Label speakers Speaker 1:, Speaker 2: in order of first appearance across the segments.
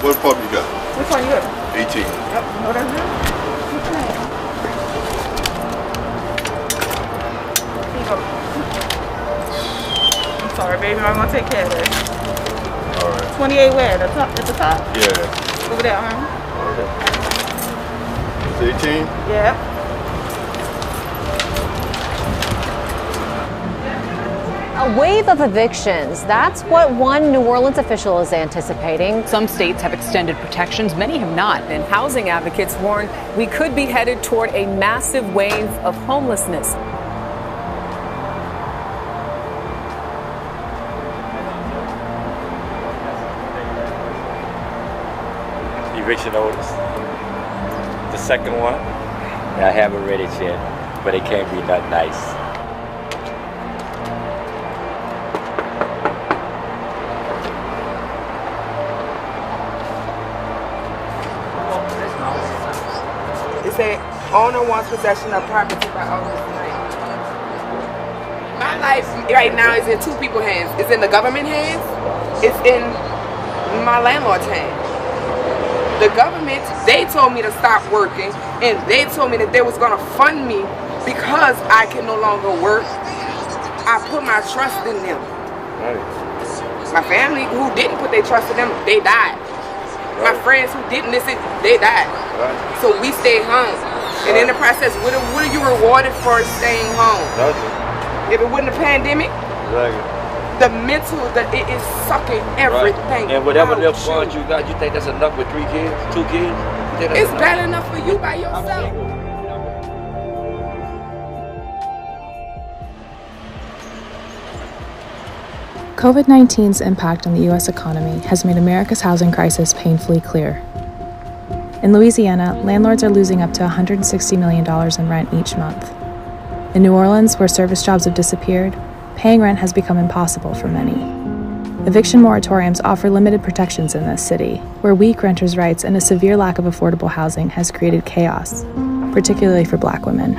Speaker 1: What apartment you got?
Speaker 2: Which one you got?
Speaker 1: 18.
Speaker 2: Yep, know that's it. Here you go. I'm sorry, baby. I'm gonna take care of this.
Speaker 1: All right.
Speaker 2: 28 where? At the top?
Speaker 1: Yeah.
Speaker 2: Over there, huh?
Speaker 1: It's 18?
Speaker 2: Yeah.
Speaker 3: A wave of evictions. That's what one New Orleans official is anticipating.
Speaker 4: Some states have extended protections, many have not.
Speaker 5: And housing advocates warn we could be headed toward a massive wave of homelessness.
Speaker 6: Eviction notice. The second one, I haven't read it yet, but it can't be that nice.
Speaker 2: It say owner wants possession of property by August 9th. My life right now is in two people's hands. It's in the government hands. It's in my landlord's hands. The government, they told me to stop working, and they told me that they was gonna fund me because I can no longer work. I put my trust in them.
Speaker 6: Right.
Speaker 2: My family who didn't put their trust in them, they died. My friends who didn't listen, they died.
Speaker 6: Right.
Speaker 2: So we stayed home. And in the process, what are you rewarded for staying home?
Speaker 6: Nothing.
Speaker 2: If it wasn't a pandemic,
Speaker 6: Exactly.
Speaker 2: the mental, it is sucking everything.
Speaker 6: Right. And whatever
Speaker 2: out
Speaker 6: little funds you got, you think that's enough with 3 kids, 2 kids? You think that's
Speaker 2: It's
Speaker 6: enough?
Speaker 2: bad enough for you by yourself.
Speaker 7: COVID-19's impact on the U.S. economy has made America's housing crisis painfully clear. In Louisiana, landlords are losing up to $160 million in rent each month. In New Orleans, where service jobs have disappeared, paying rent has become impossible for many. Eviction moratoriums offer limited protections in this city, where weak renters' rights and a severe lack of affordable housing has created chaos, particularly for Black women.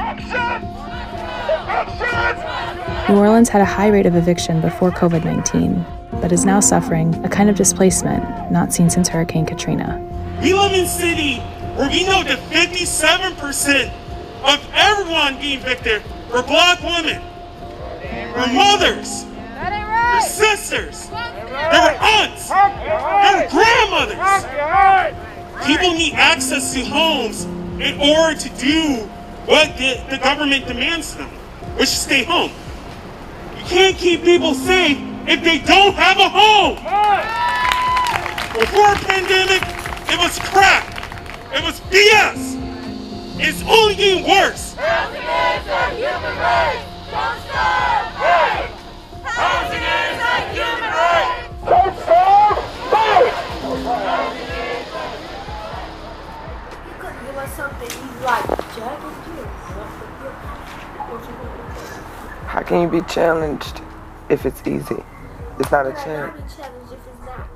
Speaker 7: New Orleans had a high rate of eviction before COVID-19, but is now suffering a kind of displacement not seen since Hurricane Katrina.
Speaker 8: We live in a city where we know that 57% of everyone being evicted were Black women, were mothers, were sisters, they were aunts, they were grandmothers. People need access to homes in order to do what the government demands of them, which is stay home. You can't keep people safe if they don't have a home. Before a pandemic, it was crap. It was BS. It's only getting worse. Housing is a human right. Don't stop. Hey. Housing is a human right. Don't stop. Hey.
Speaker 9: You could give us something you like. Jack and Jill.
Speaker 10: How can you be challenged if it's easy? It's not a challenge.
Speaker 9: Challenge if it's not.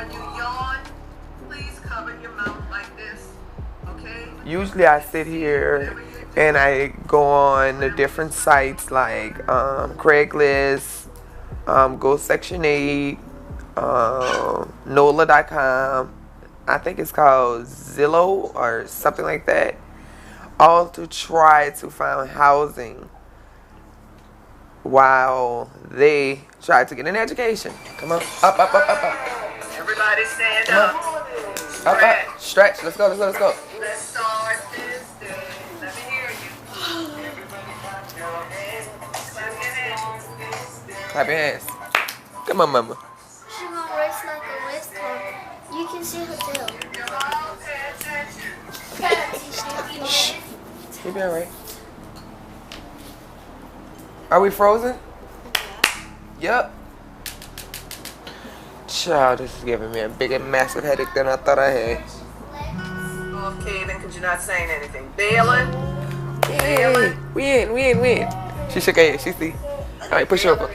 Speaker 10: When you yawn, please cover your mouth like this, okay?
Speaker 2: Usually I sit here and I go on the different sites like Craigslist, Go Section 8, NOLA.com. I think it's called Zillow or something like that. All to try to find housing while they try to get an education. Come on, up.
Speaker 10: Everybody stand
Speaker 2: Come
Speaker 10: up.
Speaker 2: on. Up. Stretch. Let's go.
Speaker 10: Let's start this day. Let me hear you.
Speaker 2: Clap your hands. Come on, mama.
Speaker 9: She's gonna race like a race car. You can see her tail.
Speaker 2: You be alright. Are we frozen? Yup. Child, this is giving me a big and massive headache than I thought I had.
Speaker 10: Okay, then because you're not saying anything. Bailing.
Speaker 2: Hey, we in. She shook her head. She see. All right, push over.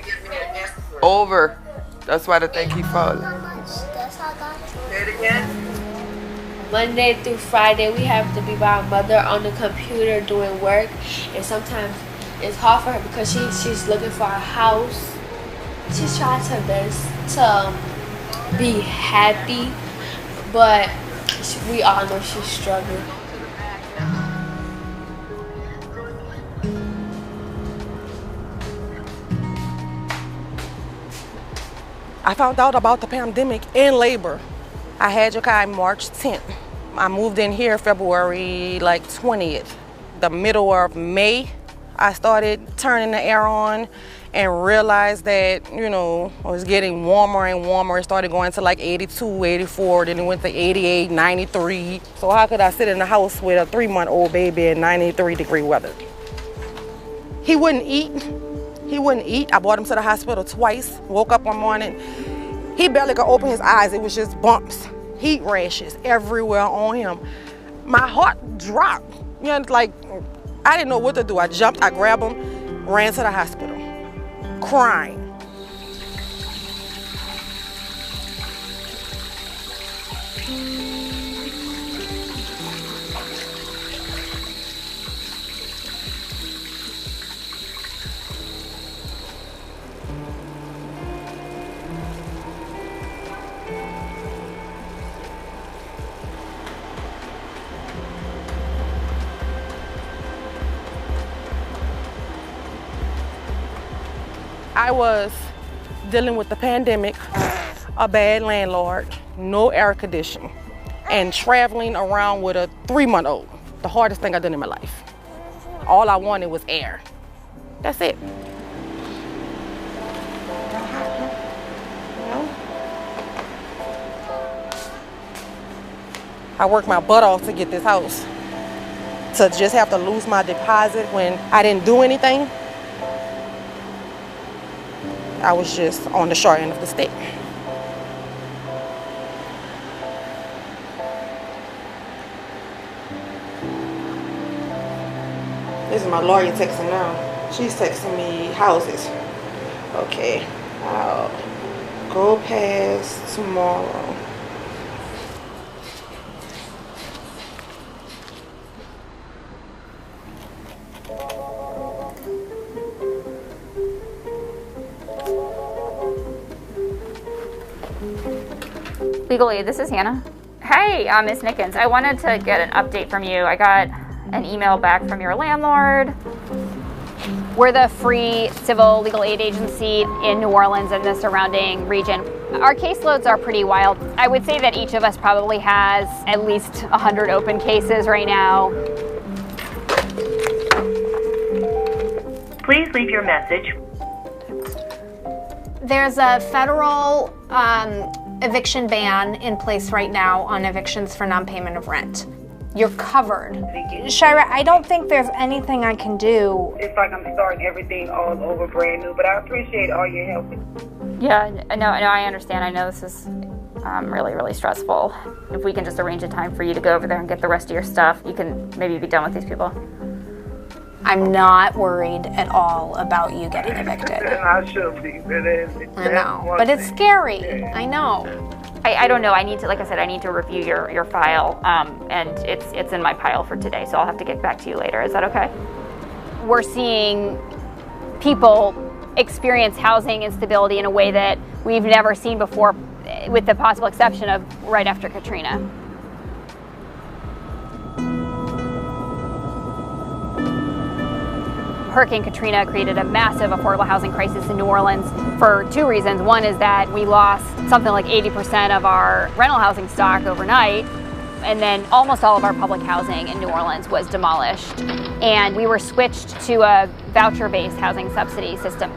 Speaker 2: Over. That's why the thing keep falling.
Speaker 10: Say it again.
Speaker 11: Monday through Friday, we have to be by our mother on the computer doing work, and sometimes it's hard for her because she's looking for a house. She's trying her best to be happy, but we all know she's struggling.
Speaker 12: I found out about the pandemic in labor. I had Jakai March 10th. I moved in here February 20th. The middle of May, I started turning the air on and realized that, it was getting warmer and warmer. It started going to 82, 84, then it went to 88, 93. So how could I sit in the house with a 3-month-old baby in 93-degree weather? He wouldn't eat. I brought him to the hospital twice, woke up one morning. He barely could open his eyes. It was just bumps, heat rashes everywhere on him. My heart dropped. I didn't know what to do. I jumped, I grabbed him, ran to the hospital, crying. I was dealing with the pandemic, a bad landlord, no air conditioning, and traveling around with a 3-month-old. The hardest thing I've done in my life. All I wanted was air. That's it. I worked my butt off to get this house. To just have to lose my deposit when I didn't do anything, I was just on the short end of the stick. This is my lawyer texting now. She's texting me houses. Okay, I'll go past tomorrow.
Speaker 13: Legal Aid, this is Hannah. Hey, Ms. Nickens, I wanted to get an update from you. I got an email back from your landlord. We're the free civil legal aid agency in New Orleans and the surrounding region. Our caseloads are pretty wild. I would say that each of us probably has at least 100 open cases right now.
Speaker 14: Please leave your message.
Speaker 15: There's a federal eviction ban in place right now on evictions for non-payment of rent. You're covered. Shira, I don't think there's anything I can do.
Speaker 16: It's like I'm starting everything all over brand new, but I appreciate all your help.
Speaker 13: Yeah, no, I understand. I know this is really, really stressful. If we can just arrange a time for you to go over there and get the rest of your stuff, you can maybe be done with these people.
Speaker 15: I'm not worried at all about you getting evicted.
Speaker 16: I should be, but
Speaker 15: I know, but it's scary. I know.
Speaker 13: I don't know. I need to, like I said, I need to review your file, and it's in my pile for today, so I'll have to get back to you later. Is that okay? We're seeing people experience housing instability in a way that we've never seen before, with the possible exception of right after Katrina. Hurricane Katrina created a massive affordable housing crisis in New Orleans for two reasons. One is that we lost something like 80% of our rental housing stock overnight, and then almost all of our public housing in New Orleans was demolished. And we were switched to a voucher-based housing subsidy system.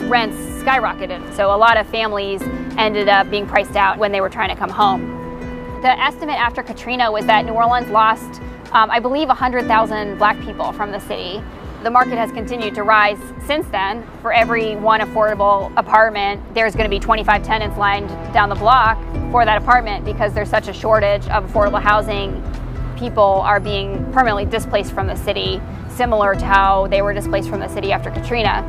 Speaker 13: Rents skyrocketed, so a lot of families ended up being priced out when they were trying to come home. The estimate after Katrina was that New Orleans lost, I believe, 100,000 Black people from the city. The market has continued to rise since then. For every one affordable apartment, there's going to be 25 tenants lined down the block for that apartment because there's such a shortage of affordable housing. People are being permanently displaced from the city, similar to how they were displaced from the city after Katrina.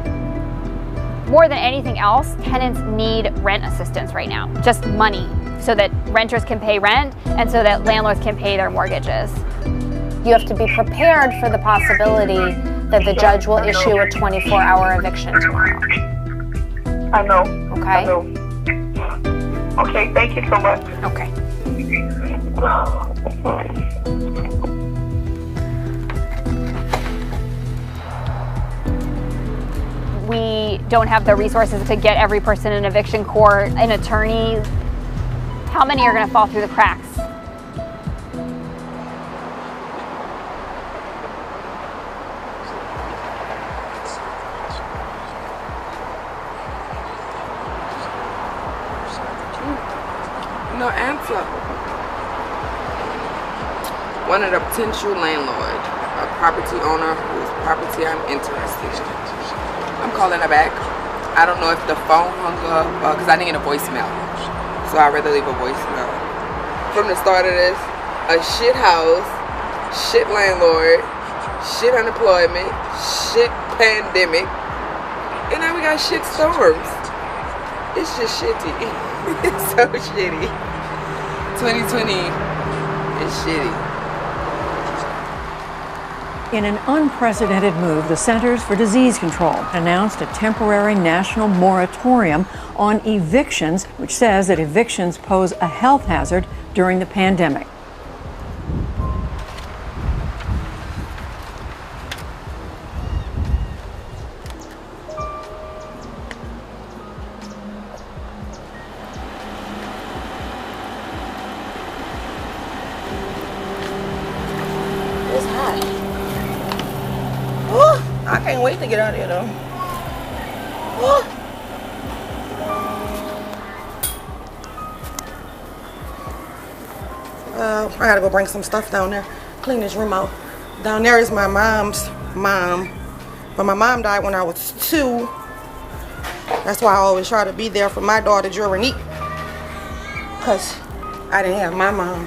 Speaker 13: More than anything else, tenants need rent assistance right now, just money, so that renters can pay rent and so that landlords can pay their mortgages.
Speaker 15: You have to be prepared for the possibility that the judge will issue a 24-hour eviction tomorrow.
Speaker 16: I know.
Speaker 15: Okay?
Speaker 16: I know. Okay, thank you so much.
Speaker 15: Okay.
Speaker 13: We don't have the resources to get every person in eviction court, an attorney. How many are going to fall through the cracks?
Speaker 2: No answer. One of the potential landlord, a property owner whose property I'm interested in. I'm calling her back. I don't know if the phone hung up because I didn't get a voicemail, so I'd rather leave a voicemail. From the start of this, a shit house, shit landlord, shit unemployment, shit pandemic, and now we got shit storms. It's just shitty. It's so shitty. 2020 is shitty.
Speaker 14: In an unprecedented move, the Centers for Disease Control announced a temporary national moratorium on evictions, which says that evictions pose a health hazard during the pandemic.
Speaker 12: It's hot. Woo, I can't wait to get out of here though. Woo. I gotta go bring some stuff down there. Clean this room out. Down there is my mom's mom. But my mom died when I was 2. That's why I always try to be there for my daughter, Joranique. Because I didn't have my mom.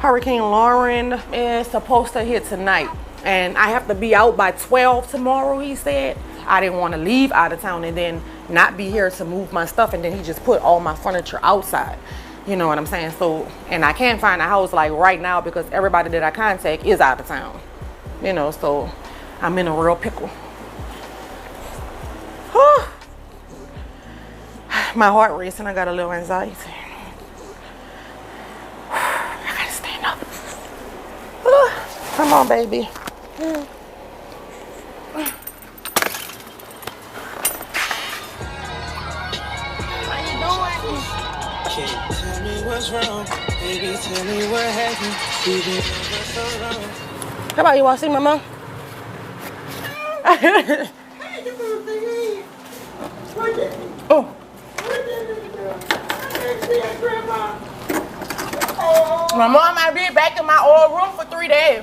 Speaker 12: Hurricane Lauren is supposed to hit tonight. And I have to be out by 12 tomorrow, he said. I didn't want to leave out of town and then not be here to move my stuff. And then he just put all my furniture outside. You know what I'm saying? So, and I can't find a house like right now because everybody that I contact is out of town. You know, so I'm in a real pickle. Whew. My heart racing, I got a little anxiety. I gotta stand up. Come on, baby.
Speaker 17: Tell me what's wrong, baby, tell me what happened. We've been over so long.
Speaker 12: How about you want to see my mom? Oh. My mom might be back in my old room for 3 days.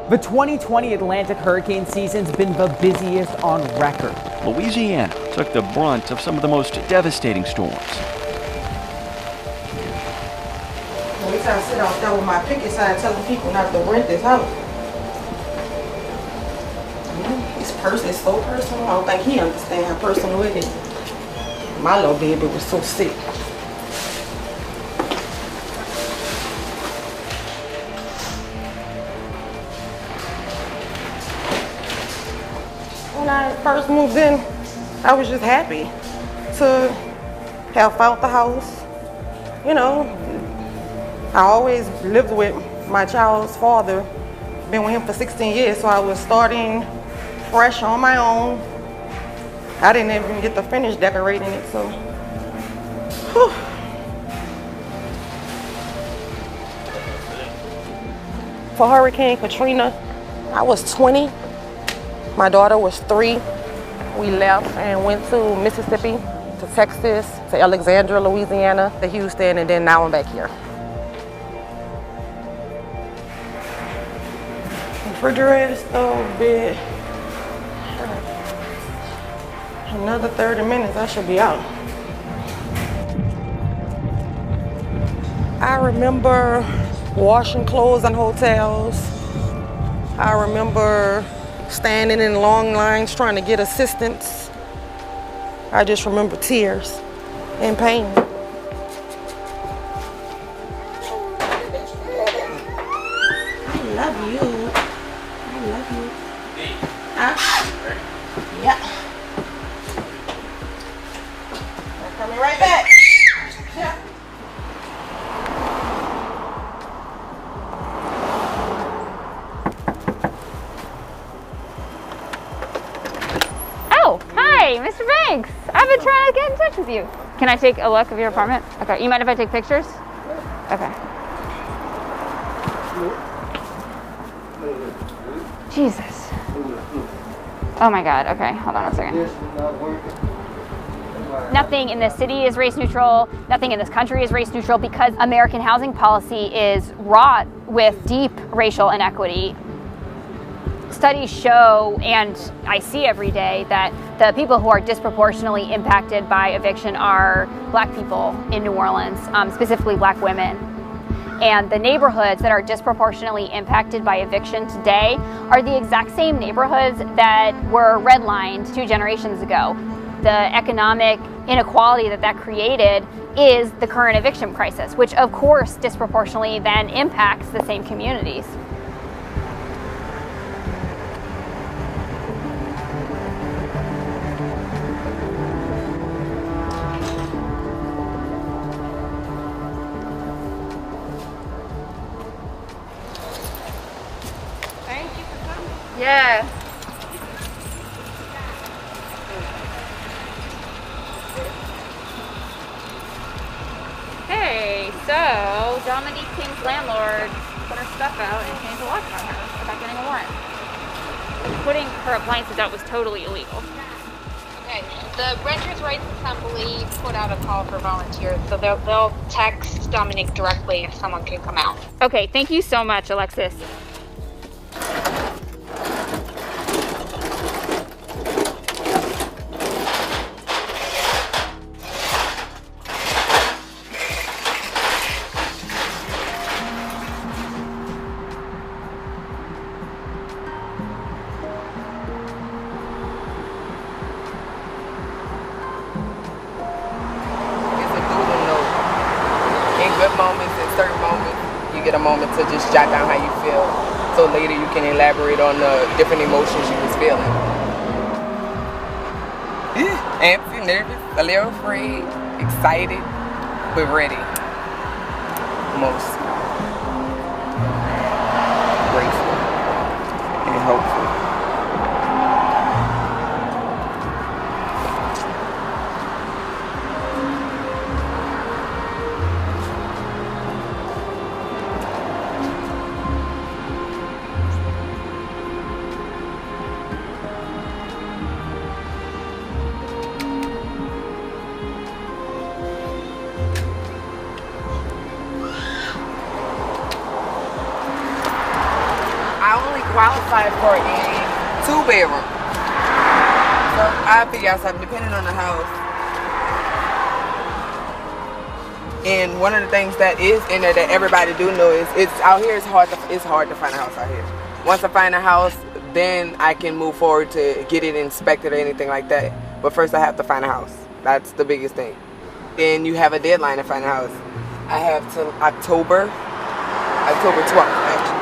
Speaker 18: The 2020 Atlantic hurricane season's been the busiest on record.
Speaker 19: Louisiana took the brunt of some of the most devastating storms.
Speaker 12: At least I sit out there with my picket sign telling people not to rent this house. These It's so personal. I don't think he understands how personal it is. My little baby was so sick. When I first moved in, I was just happy to have found the house. You know, I always lived with my child's father. Been with him for 16 years, so I was starting fresh on my own. I didn't even get to finish decorating it, so. Whew. For Hurricane Katrina, I was 20. My daughter was 3. We left and went to Mississippi, to Texas, to Alexandria, Louisiana, to Houston, and then now I'm back here. Refrigerator, stove, bed. Another 30 minutes, I should be out. I remember washing clothes in hotels. I remember standing in long lines trying to get assistance. I just remember tears and pain. I love you. I love you. Yeah. I'm coming right back. Yeah.
Speaker 13: Oh, hi, Mr. Banks. I've been trying to get in touch with you. Can I take a look of your apartment? Okay, you mind if I take pictures? Okay. Jesus. Oh my God, okay, hold on a second. Nothing in this city is race neutral, nothing in this country is race neutral because American housing policy is wrought with deep racial inequity. Studies show, and I see every day, that the people who are disproportionately impacted by eviction are Black people in New Orleans, specifically Black women. And the neighborhoods that are disproportionately impacted by eviction today are the exact same neighborhoods that were redlined 2 generations ago. The economic inequality that created is the current eviction crisis, which of course disproportionately then impacts the same communities. Yeah. Hey, so Dominique King's landlord put her stuff out and changed the lock on her without getting a warrant. Putting her appliances out was totally illegal.
Speaker 20: Okay, the Renters' Rights Assembly put out a call for volunteers, so they'll text Dominique directly if someone can come out.
Speaker 13: Okay, thank you so much, Alexis.
Speaker 2: Get a moment to just jot down how you feel, so later you can elaborate on the different emotions you was feeling. Antsy, nervous, a little afraid, excited, but ready. Most grateful and hopeful. Qualified for a 2-bedroom. So I figure out something depending on the house. And one of the things that is in there that everybody do know is it's out here. It's hard to find a house out here. Once I find a house, then I can move forward to get it inspected or anything like that. But first I have to find a house. That's the biggest thing. And you have a deadline to find a house. I have till October 12th, actually.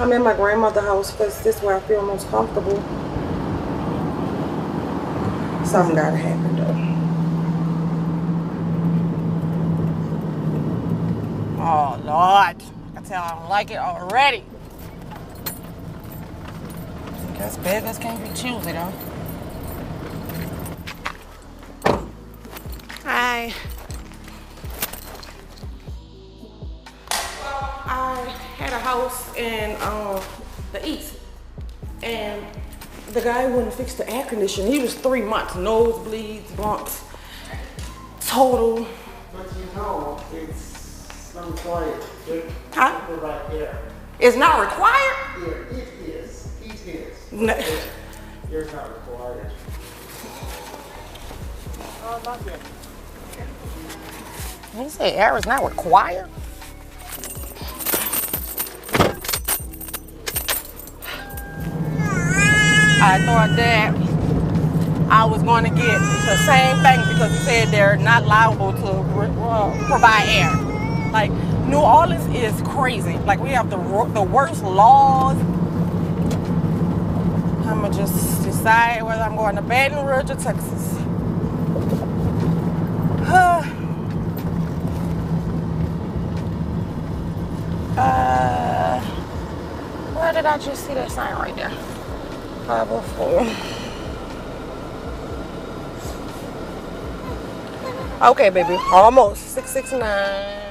Speaker 12: I'm in my grandmother's house because this is where I feel most comfortable. Something gotta happen though. Oh Lord, I can tell I don't like it already. I guess beggars can't be choosy though. Hi. I had a house in the east, and the guy wouldn't fix the air conditioning. He was 3 months, nosebleeds, bumps, total.
Speaker 21: But you know, it's not required.
Speaker 12: Huh?
Speaker 21: Right there.
Speaker 12: It's not required?
Speaker 21: Yeah, it is. It is.
Speaker 12: No.
Speaker 21: It's not required. Oh, not yet.
Speaker 12: He said air is not required? I thought that I was going to get the same thing because he said they're not liable to provide air. Like, New Orleans is crazy. Like, we have the worst laws. I'm going to just decide whether I'm going to Baton Rouge or Texas. Where did I just see that sign right there? 504. Okay, baby. Almost. 669.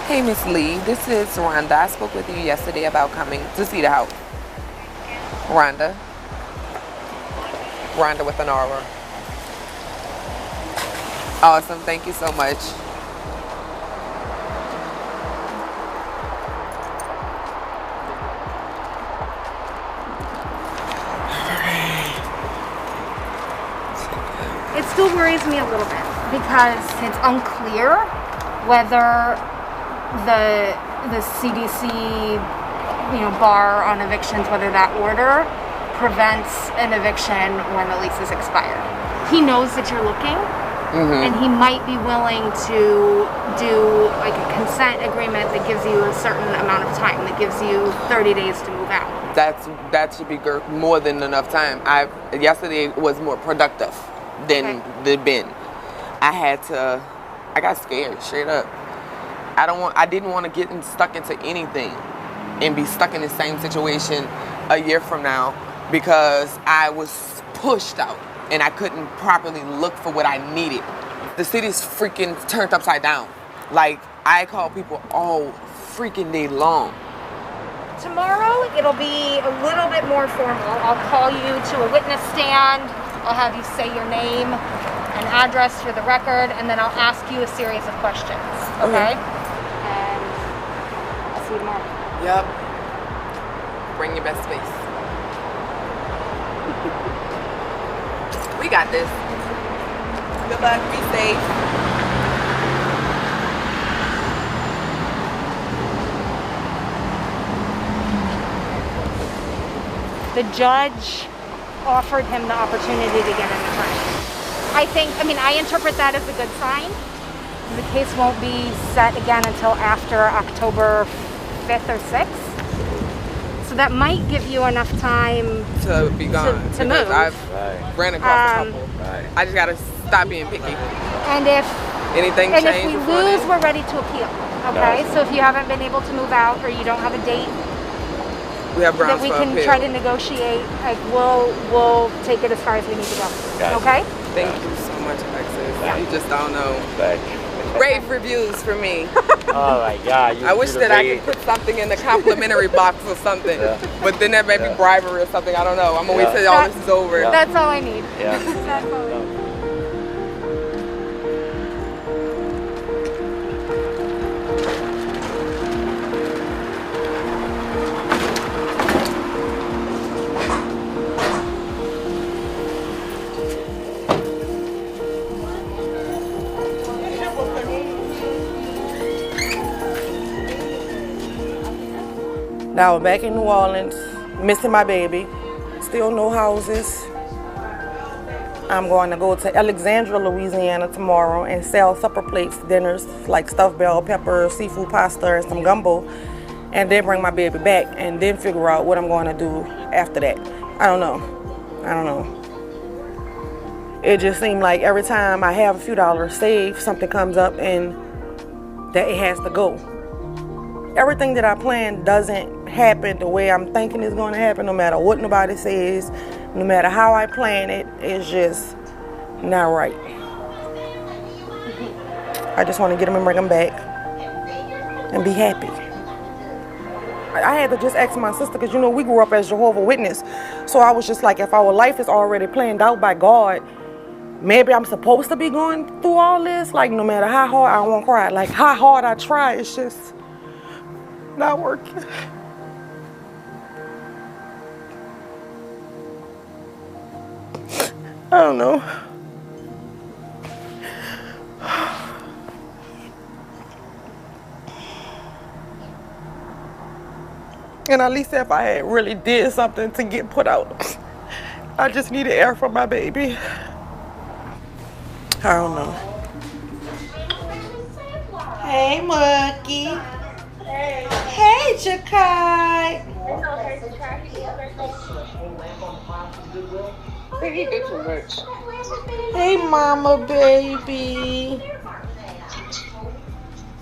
Speaker 2: Hey, Miss Lee. This is Rhonda. I spoke with you yesterday about coming to see the house. Rhonda. Rhonda with an R. Awesome. Thank you so much.
Speaker 15: It still worries me a little bit because it's unclear whether the CDC, bar on evictions, whether that order prevents an eviction when the lease is expired. He knows that you're looking, and he might be willing to do like a consent agreement that gives you a certain amount of time, that gives you 30 days to move out.
Speaker 2: That should be more than enough time. Yesterday was more productive than the bin. I got scared, straight up. I didn't want to get stuck into anything and be stuck in the same situation a year from now because I was pushed out and I couldn't properly look for what I needed. The city's freaking turned upside down. Like, I call people all freaking day long.
Speaker 15: Tomorrow, it'll be a little bit more formal. I'll call you to a witness stand. I'll have you say your name and address for the record, and then I'll ask you a series of questions, okay? And I'll see you tomorrow.
Speaker 2: Yep. Bring your best face. We got this. Good luck. Be safe.
Speaker 15: The judge offered him the opportunity to get an attorney. I interpret that as a good sign. The case won't be set again until after October 5th or 6th. So that might give you enough time
Speaker 2: to be gone.
Speaker 15: To move.
Speaker 2: I've ran across a couple. I just gotta stop being picky.
Speaker 15: And if
Speaker 2: anything
Speaker 15: and
Speaker 2: changes,
Speaker 15: if we lose, we're ready to appeal. Okay? So if you haven't been able to move out or you don't have a date,
Speaker 2: we have grounds
Speaker 15: that we
Speaker 2: for
Speaker 15: can
Speaker 2: appeal.
Speaker 15: try to negotiate. Like we'll take it as far as we need to go. Okay?
Speaker 2: Thank you so much, Alexis. You just don't know. Rave reviews for me.
Speaker 6: Oh my God!
Speaker 2: I wish that I could put something in the complimentary box or something, but then that may be bribery or something. I don't know. I'm gonna wait till all this is over.
Speaker 15: That's all I need.
Speaker 6: Yeah.
Speaker 15: That's all I need.
Speaker 12: Now I'm back in New Orleans, missing my baby. Still no houses. I'm going to go to Alexandria, Louisiana tomorrow and sell supper plates, dinners, like stuffed bell pepper, seafood pasta, and some gumbo, and then bring my baby back and then figure out what I'm going to do after that. I don't know. It just seemed like every time I have a few dollars saved, something comes up and that it has to go. Everything that I plan doesn't happen the way I'm thinking it's going to happen, no matter what nobody says, no matter how I plan it. It's just not right. I just want to get them and bring them back and be happy. I had to just ask my sister, because you know we grew up as Jehovah's Witness, so I was just like, if our life is already planned out by God, maybe I'm supposed to be going through all this. Like, no matter how hard, I won't cry. Like, how hard I try, it's just not working. I don't know. And at least if I had really did something to get put out, I just needed air for my baby. I don't know.
Speaker 9: Hey, Mookie. Hey, Jakai.
Speaker 2: I think he did too much.
Speaker 9: Hey, mama, baby.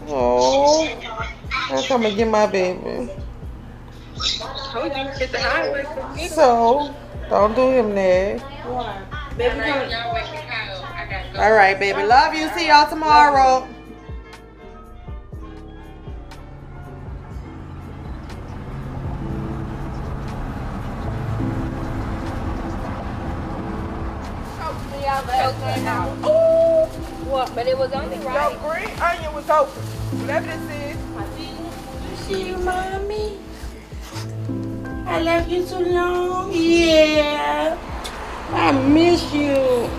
Speaker 9: Oh, I'm coming to get my baby.
Speaker 2: Told you hit the highway.
Speaker 9: So, don't do him there.
Speaker 2: Baby,
Speaker 9: All right, baby. Love you. See y'all tomorrow.
Speaker 11: What? But it was only right.
Speaker 2: Your green onion was open. Whatever this is.
Speaker 9: You see you, mommy? I left you too long. Yeah. I miss you.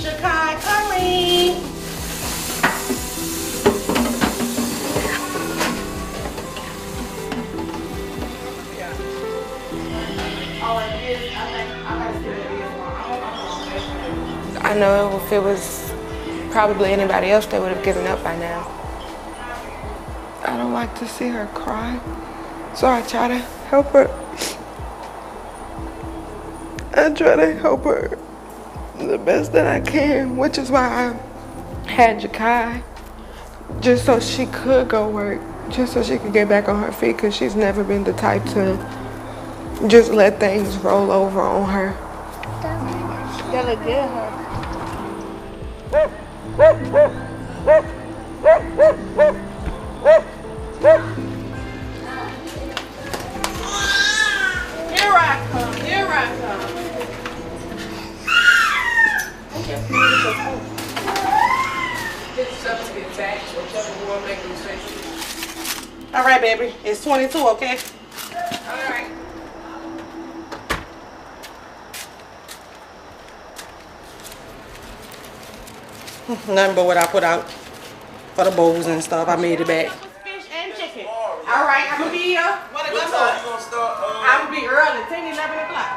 Speaker 9: Jakai coming.
Speaker 2: I know if it was probably anybody else, they would have given up by now. I don't like to see her cry, so I try to help her. I try to help her the best that I can, which is why I had Jakai, just so she could go work, just so she could get back on her feet, because she's never been the type to just let things roll over on her.
Speaker 9: You look good, huh? Here I come, here I come. All right, baby. It's 22, okay? All right. Nothing but what I put out for the bowls and stuff. I made it back. Fish and chicken. All right, I'm gonna be here. What time you gonna start? I'm gonna be early, 10, 11 o'clock.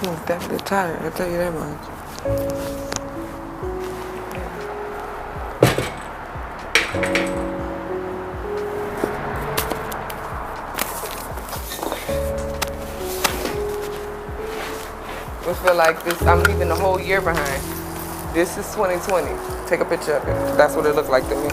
Speaker 2: I'm definitely tired, I'll tell you that much. I feel like this, I'm leaving the whole year behind. This is 2020. Take a picture of it. That's what it looked like to me.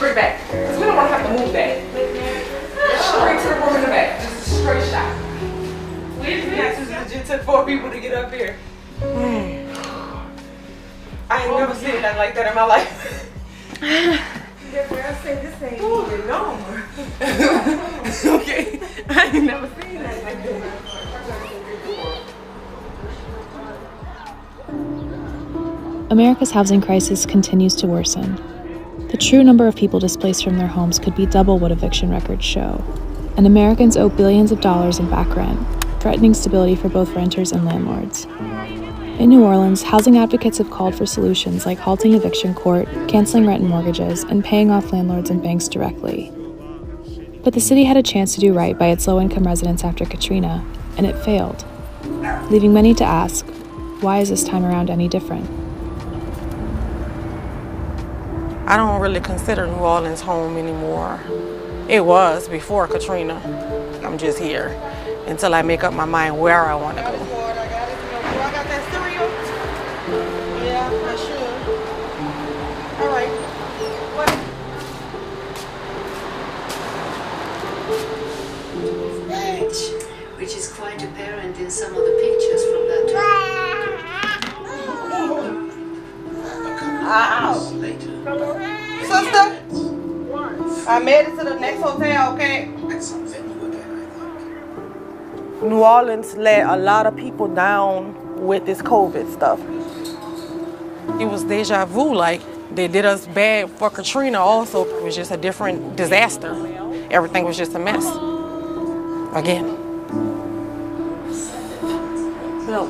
Speaker 2: straight back. Because we don't want to have to move that. Straight to the room in the back. Just a straight shot. That's just legit took 4 people to get up here. I ain't never seen nothing like that in my life.
Speaker 9: That's where I say this ain't even normal.
Speaker 2: Okay, I ain't never seen nothing like that.
Speaker 7: America's housing crisis continues to worsen. The true number of people displaced from their homes could be double what eviction records show, and Americans owe billions of dollars in back rent, threatening stability for both renters and landlords. In New Orleans, housing advocates have called for solutions like halting eviction court, canceling rent and mortgages, and paying off landlords and banks directly. But the city had a chance to do right by its low-income residents after Katrina, and it failed, leaving many to ask, why is this time around any different?
Speaker 12: I don't really consider New Orleans home anymore. It was before Katrina. I'm just here until I make up my mind where I want to go.
Speaker 9: I got that cereal? Yeah, I should. All right.
Speaker 1: Which is quite apparent in some of the pictures from that
Speaker 9: Sister, I made it to the next hotel, okay? New Orleans let a lot of people down with this COVID stuff.
Speaker 12: It was deja vu, like they did us bad for Katrina also. It was just a different disaster. Everything was just a mess. Again.
Speaker 9: No.